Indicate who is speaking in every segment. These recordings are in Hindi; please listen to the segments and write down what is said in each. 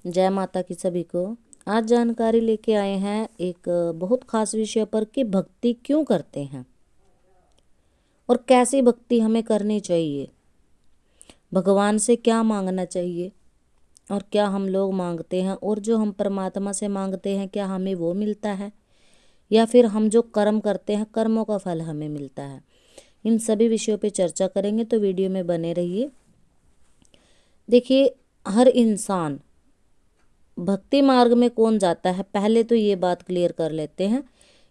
Speaker 1: जय माता की सभी को। आज जानकारी लेके आए हैं एक बहुत खास विषय पर कि भक्ति क्यों करते हैं और कैसी भक्ति हमें करनी चाहिए, भगवान से क्या मांगना चाहिए और क्या हम लोग मांगते हैं, और जो हम परमात्मा से मांगते हैं क्या हमें वो मिलता है या फिर हम जो कर्म करते हैं कर्मों का फल हमें मिलता है। इन सभी विषयों पे चर्चा करेंगे, तो वीडियो में बने रहिए। देखिए, हर इंसान भक्ति मार्ग में कौन जाता है, पहले तो ये बात क्लियर कर लेते हैं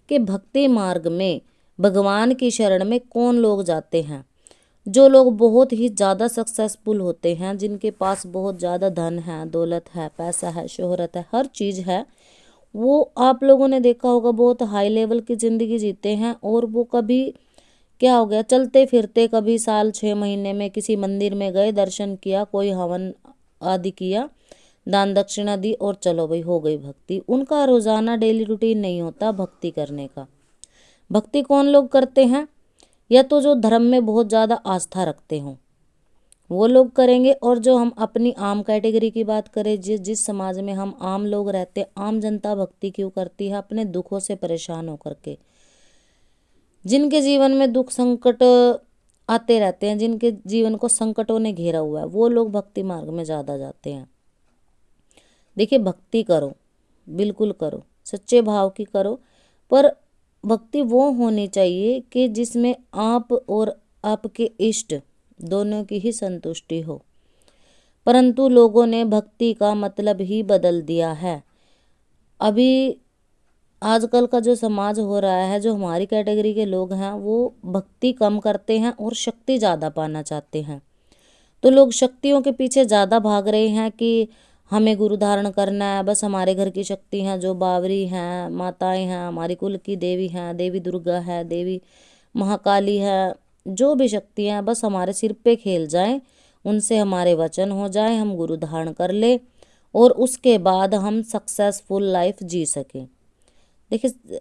Speaker 1: कि भक्ति मार्ग में भगवान की शरण में कौन लोग जाते हैं। जो लोग बहुत ही ज़्यादा सक्सेसफुल होते हैं, जिनके पास बहुत ज़्यादा धन है, दौलत है, पैसा है, शोहरत है, हर चीज़ है, वो आप लोगों ने देखा होगा बहुत हाई लेवल की ज़िंदगी जीते हैं। और वो कभी क्या हो गया, चलते फिरते कभी साल 6 महीने में किसी मंदिर में गए, दर्शन किया, कोई हवन आदि किया, दान दक्षिणा दी और चलो भाई हो गई भक्ति। उनका रोजाना डेली रूटीन नहीं होता भक्ति करने का। भक्ति कौन लोग करते हैं, या तो जो धर्म में बहुत ज़्यादा आस्था रखते हों वो लोग करेंगे, और जो हम अपनी आम कैटेगरी की बात करें, जिस समाज में हम आम लोग रहते हैं, आम जनता भक्ति क्यों करती है, अपने दुखों से परेशान होकर के, जिनके जीवन में दुख संकट आते रहते हैं, जिनके जीवन को संकटों ने घेरा हुआ है, वो लोग भक्ति मार्ग में ज़्यादा जाते हैं। देखिए, भक्ति करो, बिल्कुल करो, सच्चे भाव की करो, पर भक्ति वो होनी चाहिए कि जिसमें आप और आपके इष्ट दोनों की ही संतुष्टि हो। परंतु लोगों ने भक्ति का मतलब ही बदल दिया है। अभी आजकल का जो समाज हो रहा है, जो हमारी कैटेगरी के लोग हैं, वो भक्ति कम करते हैं और शक्ति ज़्यादा पाना चाहते हैं। तो लोग शक्तियों के पीछे ज़्यादा भाग रहे हैं कि हमें गुरु धारण करना है, बस हमारे घर की शक्ति हैं, जो बावरी हैं, माताएं हैं, हमारी कुल की देवी हैं, देवी दुर्गा है, देवी महाकाली है, जो भी शक्ति हैं बस हमारे सिर पे खेल जाएं, उनसे हमारे वचन हो जाए, हम गुरु धारण कर ले और उसके बाद हम सक्सेसफुल लाइफ जी सकें। देखिए,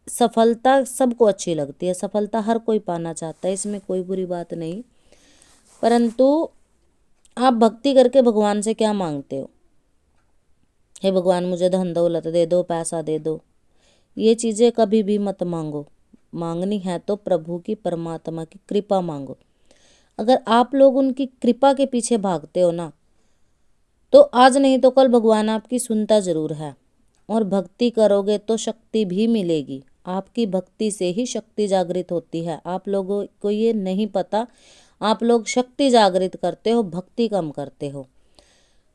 Speaker 1: सफलता सबको अच्छी लगती है, सफलता हर कोई पाना चाहता है, इसमें कोई बुरी बात नहीं। परंतु आप भक्ति करके भगवान से क्या मांगते हो? हे भगवान मुझे धन दौलत दे दो, पैसा दे दो, ये चीज़ें कभी भी मत मांगो। मांगनी है तो प्रभु की, परमात्मा की कृपा मांगो। अगर आप लोग उनकी कृपा के पीछे भागते हो ना, तो आज नहीं तो कल भगवान आपकी सुनता जरूर है। और भक्ति करोगे तो शक्ति भी मिलेगी। आपकी भक्ति से ही शक्ति जागृत होती है। आप लोगों को ये नहीं पता, आप लोग शक्ति जागृत करते हो, भक्ति कम करते हो।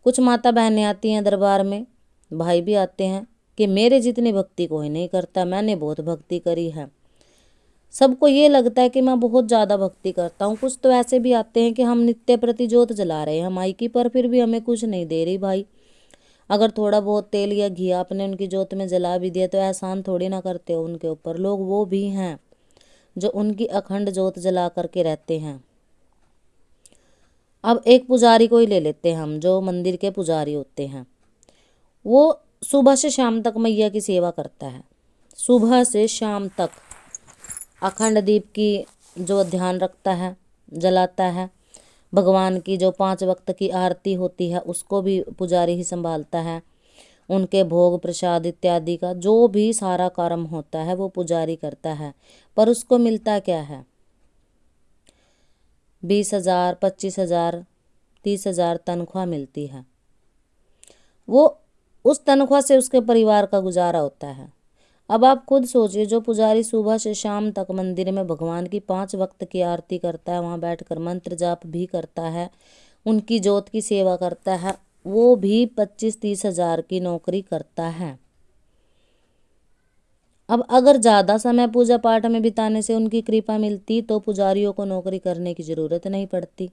Speaker 1: कुछ माता बहनें आती हैं दरबार में, भाई भी आते हैं कि मेरे जितनी भक्ति कोई नहीं करता, मैंने बहुत भक्ति करी है। सबको ये लगता है कि मैं बहुत ज़्यादा भक्ति करता हूँ। कुछ तो ऐसे भी आते हैं कि हम नित्य प्रति जोत जला रहे हैं माई की, पर फिर भी हमें कुछ नहीं दे रही भाई। अगर थोड़ा बहुत तेल या घी आपने उनकी जोत में जला भी दिया तो एहसान थोड़ी ना करते हो उनके ऊपर। लोग वो भी हैं जो उनकी अखंड जोत जला करके रहते हैं। अब एक पुजारी को ही ले लेते हैं हम, जो मंदिर के पुजारी होते हैं, वो सुबह से शाम तक मैया की सेवा करता है, सुबह से शाम तक अखंड दीप की जो ध्यान रखता है, जलाता है। भगवान की जो 5 वक्त की आरती होती है उसको भी पुजारी ही संभालता है। उनके भोग प्रसाद इत्यादि का जो भी सारा कर्म होता है वो पुजारी करता है। पर उसको मिलता क्या है? 20,000, 25,000, 30,000 तनख्वाह मिलती है। वो उस तनख्वाह से उसके परिवार का गुजारा होता है। अब आप खुद सोचिए, जो पुजारी सुबह से शाम तक मंदिर में भगवान की 5 वक्त की आरती करता है, वहाँ बैठकर मंत्र जाप भी करता है, उनकी जोत की सेवा करता है, वो भी 25-30 हजार की नौकरी करता है। अब अगर ज़्यादा समय पूजा पाठ में बिताने से उनकी कृपा मिलती तो पुजारियों को नौकरी करने की ज़रूरत नहीं पड़ती।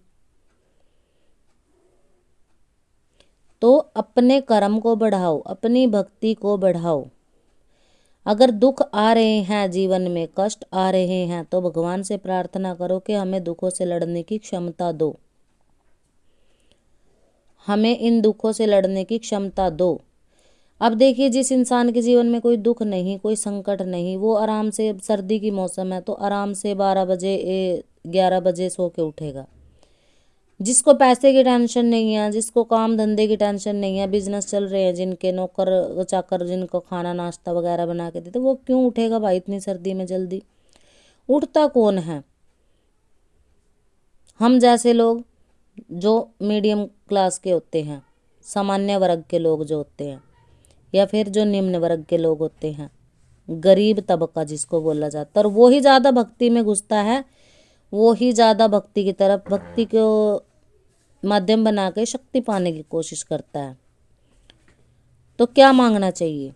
Speaker 1: तो अपने कर्म को बढ़ाओ, अपनी भक्ति को बढ़ाओ। अगर दुख आ रहे हैं, जीवन में कष्ट आ रहे हैं, तो भगवान से प्रार्थना करो कि हमें दुखों से लड़ने की क्षमता दो, हमें इन दुखों से लड़ने की क्षमता दो। अब देखिए, जिस इंसान के जीवन में कोई दुख नहीं, कोई संकट नहीं, वो आराम से, सर्दी की मौसम है तो आराम से 12 बजे 11 बजे सो के उठेगा। जिसको पैसे की टेंशन नहीं है, जिसको काम धंधे की टेंशन नहीं है, बिजनेस चल रहे हैं, जिनके नौकर चाकर जिनको खाना नाश्ता वगैरह बना के देते, वो क्यों उठेगा भाई इतनी सर्दी में जल्दी? उठता कौन है? हम जैसे लोग जो मीडियम क्लास के होते हैं, सामान्य वर्ग के लोग जो होते हैं, या फिर जो निम्न वर्ग के लोग होते हैं, गरीब तबका जिसको बोला जाता है, और वो ही ज़्यादा भक्ति में घुसता है, वो ही ज़्यादा भक्ति की तरफ, भक्ति को माध्यम बना के शक्ति पाने की कोशिश करता है। तो क्या मांगना चाहिए?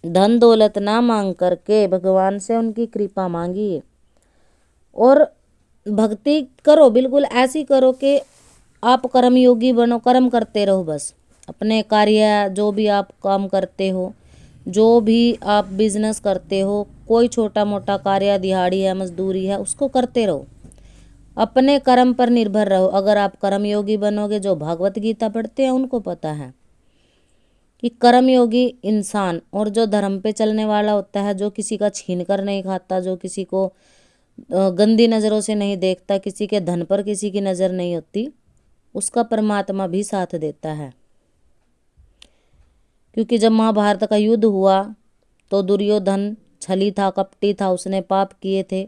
Speaker 1: धन दौलत ना मांग करके भगवान से उनकी कृपा मांगिए और भक्ति करो। बिल्कुल ऐसी करो कि आप कर्मयोगी बनो, कर्म करते रहो बस। अपने कार्य जो भी आप काम करते हो, जो भी आप बिजनेस करते हो, कोई छोटा मोटा कार्य, दिहाड़ी है, मजदूरी है, उसको करते रहो, अपने कर्म पर निर्भर रहो। अगर आप कर्मयोगी बनोगे, जो भागवत गीता पढ़ते हैं उनको पता है कि कर्मयोगी इंसान और जो धर्म पे चलने वाला होता है, जो किसी का छीन कर नहीं खाता, जो किसी को गंदी नज़रों से नहीं देखता, किसी के धन पर किसी की नज़र नहीं होती, उसका परमात्मा भी साथ देता है। क्योंकि जब महाभारत का युद्ध हुआ तो दुर्योधन छली था, कपटी था, उसने पाप किए थे।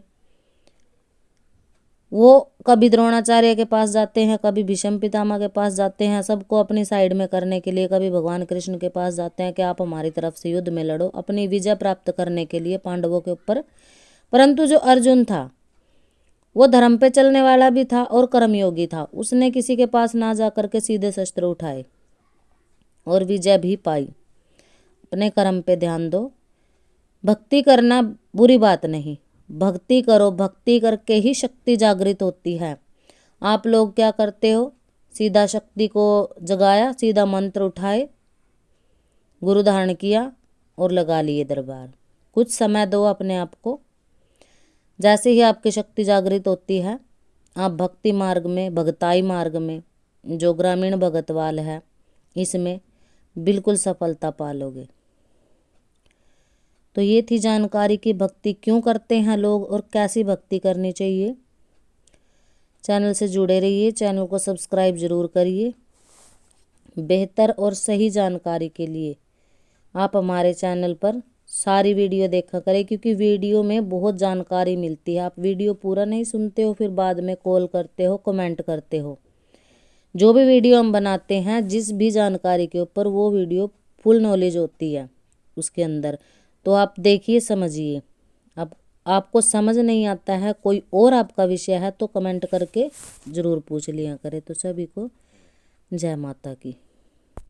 Speaker 1: वो कभी द्रोणाचार्य के पास जाते हैं, कभी भीष्म पितामह के पास जाते हैं, सबको अपनी साइड में करने के लिए, कभी भगवान कृष्ण के पास जाते हैं कि आप हमारी तरफ से युद्ध में लड़ो, अपनी विजय प्राप्त करने के लिए पांडवों के ऊपर। परंतु जो अर्जुन था वो धर्म पे चलने वाला भी था और कर्मयोगी था। उसने किसी के पास ना जा करके सीधे शस्त्र उठाए और विजय भी पाई। अपने कर्म पे ध्यान दो। भक्ति करना बुरी बात नहीं, भक्ति करो, भक्ति करके ही शक्ति जागृत होती है। आप लोग क्या करते हो? सीधा शक्ति को जगाया, सीधा मंत्र उठाए, गुरु धारण किया और लगा लिए दरबार। कुछ समय दो अपने आप को। जैसे ही आपकी शक्ति जागृत होती है, आप भक्ति मार्ग में, भगताई मार्ग में, जो ग्रामीण भगतवाल है, इसमें बिल्कुल सफलता पालोगे। तो ये थी जानकारी कि भक्ति क्यों करते हैं लोग और कैसी भक्ति करनी चाहिए। चैनल से जुड़े रहिए, चैनल को सब्सक्राइब जरूर करिए। बेहतर और सही जानकारी के लिए आप हमारे चैनल पर सारी वीडियो देखा करें, क्योंकि वीडियो में बहुत जानकारी मिलती है। आप वीडियो पूरा नहीं सुनते हो, फिर बाद में कॉल करते हो, कमेंट करते हो। जो भी वीडियो हम बनाते हैं, जिस भी जानकारी के ऊपर, वो वीडियो फुल नॉलेज होती है उसके अंदर। तो आप देखिए, समझिए। अब आपको समझ नहीं आता है, कोई और आपका विषय है, तो कमेंट करके ज़रूर पूछ लिया करें। तो सभी को जय माता की।